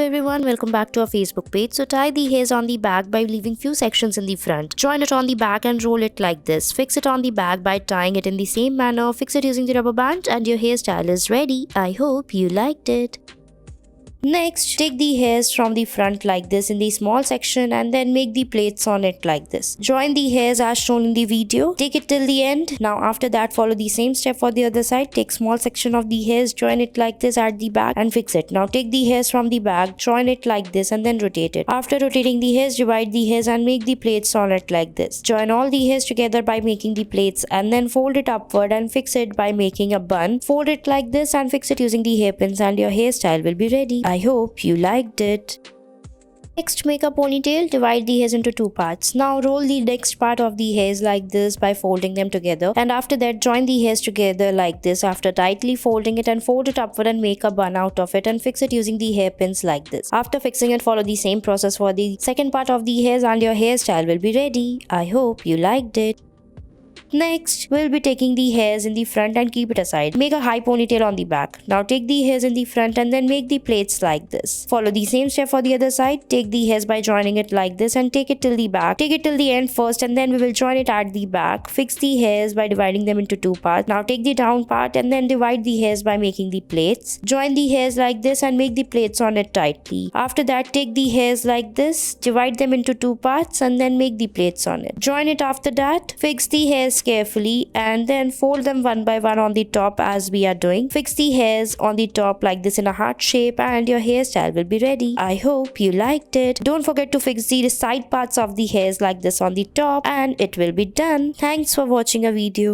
everyone, welcome back to our Facebook page. So tie the hairs on the back by leaving few sections in the front. Join it on the back and roll it like this. Fix it on the back by tying it in the same manner. Fix it using the rubber band and your hairstyle is ready. I hope you liked it. Next, take the hairs from the front like this in the small section and then make the plaits on it like this. Join the hairs as shown in the video. Take it till the end. Now after that, follow the same step for the other side. Take small section of the hairs, join it like this at the back and fix it. Now take the hairs from the back, join it like this and then rotate it. After rotating the hairs, divide the hairs and make the plaits on it like this. Join all the hairs together by making the plaits and then fold it upward and fix it by making a bun. Fold it like this and fix it using the hairpins and your hairstyle will be ready. I hope you liked it. Next, make a ponytail. Divide the hairs into two parts. Now roll the next part of the hairs like this by folding them together, and after that join the hairs together like this after tightly folding it and fold it upward and make a bun out of it and fix it using the hairpins like this. After fixing it, follow the same process for the second part of the hairs and your hairstyle will be ready. I hope you liked it. Next, we'll be taking the hairs in the front and keep it aside. Make a high ponytail on the back. Now take the hairs in the front and then make the plaits like this. Follow the same step for the other side. Take the hairs by joining it like this and take it till the back. Take it till the end first and then we will join it at the back. Fix the hairs by dividing them into two parts. Now take the down part and then divide the hairs by making the plaits. Join the hairs like this and make the plaits on it tightly. After that, take the hairs like this, divide them into two parts and then make the plaits on it. Join it after that. Fix the hairs carefully and then fold them one by one on the top as we are doing. Fix the hairs on the top like this in a heart shape and your hairstyle will be ready. I hope you liked it. Don't forget to fix the side parts of the hairs like this on the top and it will be done. Thanks for watching a video.